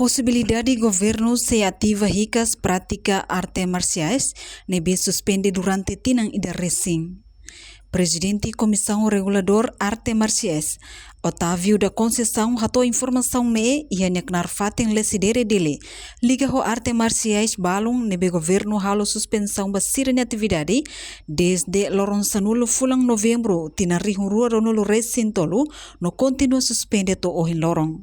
Possibilidade governo se ativa ricas prática arte marciais nebe suspende durante tinang ida recém. Presidente Comissão Regulador Arte Marciais, Otávio da Conceição, ratou informação ne e aneknar fatem lesidere dele. Liga ho arte marciais balung nebe governo halo suspensão basira ne atividade desde loronsanulo fulang novembro tinari rua ronolo recintolo no continua suspende to ohin lorong.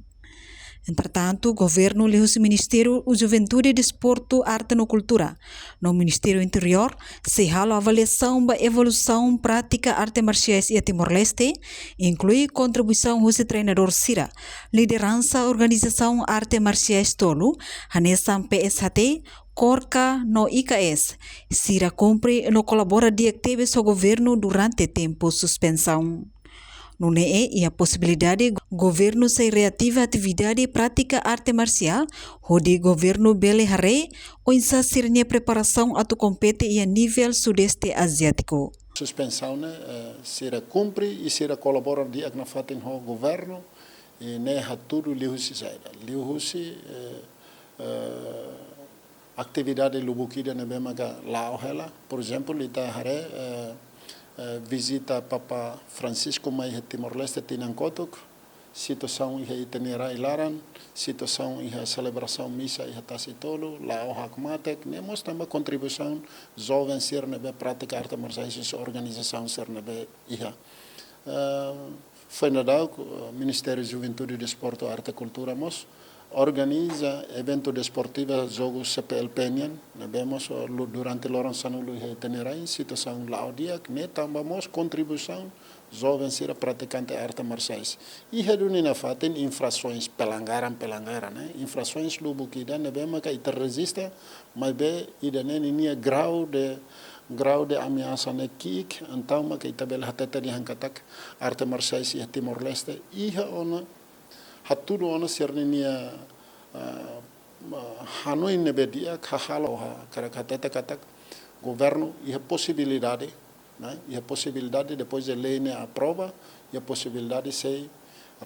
Entretanto, o governo leu o Ministério da Juventude, Desporto, Arte e Cultura. No Ministério Interior, se halo avaliação da evolução prática arte marciais e Timor-Leste, inclui contribuição do treinador Sira, liderança organização arte marciais tolo, hanesam PSHT, Corca no IKS. Sira cumpre no colabora de atividades ao governo durante tempo suspensão. No NE e a possibilidade governo se reativa atividade prática arte marcial, onde governo bele hare ou insasirnya preparação atu compete e a nível sudeste asiático. Suspensão será cumpre e será colabora de agnafatem ho governo e ne haturu lihusi saida. Lihusi atividade lubukida ne bemaga laohela, por exemplo, lita hare visita Papa Francisco mai Timor-Leste tinangkotok, situação iha itinerário ilaran, situação iha celebração missa iha tasitolo, lao hakmatek, nemos também contribuição jovem ser nebe prática arte marciais organização ser nebe iha. Foi nadal Ministério de Juventude, Desporto, Arte e Cultura mos organiza evento desportivo jogos CPLP nabemos durante lorançanulo itinerário situação laudia que tambamos contribuição jovem ser praticante arte marciais e redunina fatem infrações pelanggaran né infrações lubukida nabema ka ita resista mas be idane ini grau de ameaça ne kik então ma ka ita bel hatata di hankatak arte marciais e Timor-Leste e ona haturu ona sernia Hanoi nebedia kahalo karakateta katak governo e a possibilidade, né? E a possibilidade depois de lei ne aprova e a possibilidade se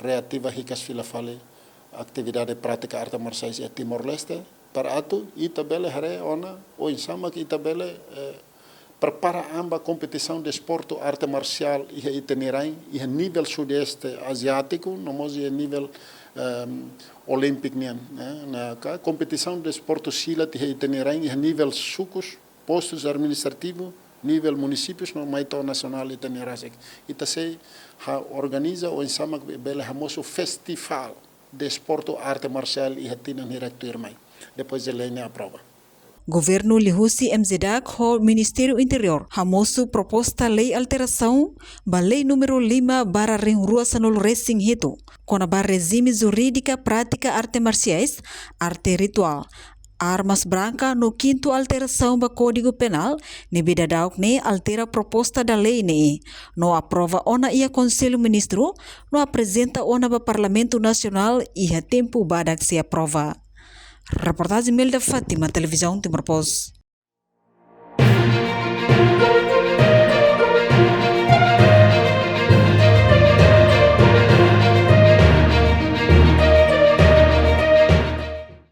reativa ricas fila fale atividade prática arte marciais e Timor-Leste para atu e tabele hare ona o insama que tabele prepara amba competição de esporte arte marcial e itinerário e a nível sudeste asiático, nomos e nível olímpico né na competição de esporte silat e itinerário e a nível sucos postos administrativos nível municípios no maito nacional itinerário e se organiza o insama bele famoso festival de esporte arte marcial e itinerário director mai depois de lei ne aprova. Governo lihusi MZDAC ho Ministério Interior hamosu proposta lei alteração ba lei número 5 bara rua sanol racing hito kona ba regime jurídica prática arte marciais arte ritual armas branca no quinto alteração ba Código Penal ne bidadauk ne altera proposta da lei ne no aprova ona ia Conselho Ministro no apresenta ona ba Parlamento Nacional e a tempo badak se aprova. Reportagem Melda Fátima, Televisão Timor Post.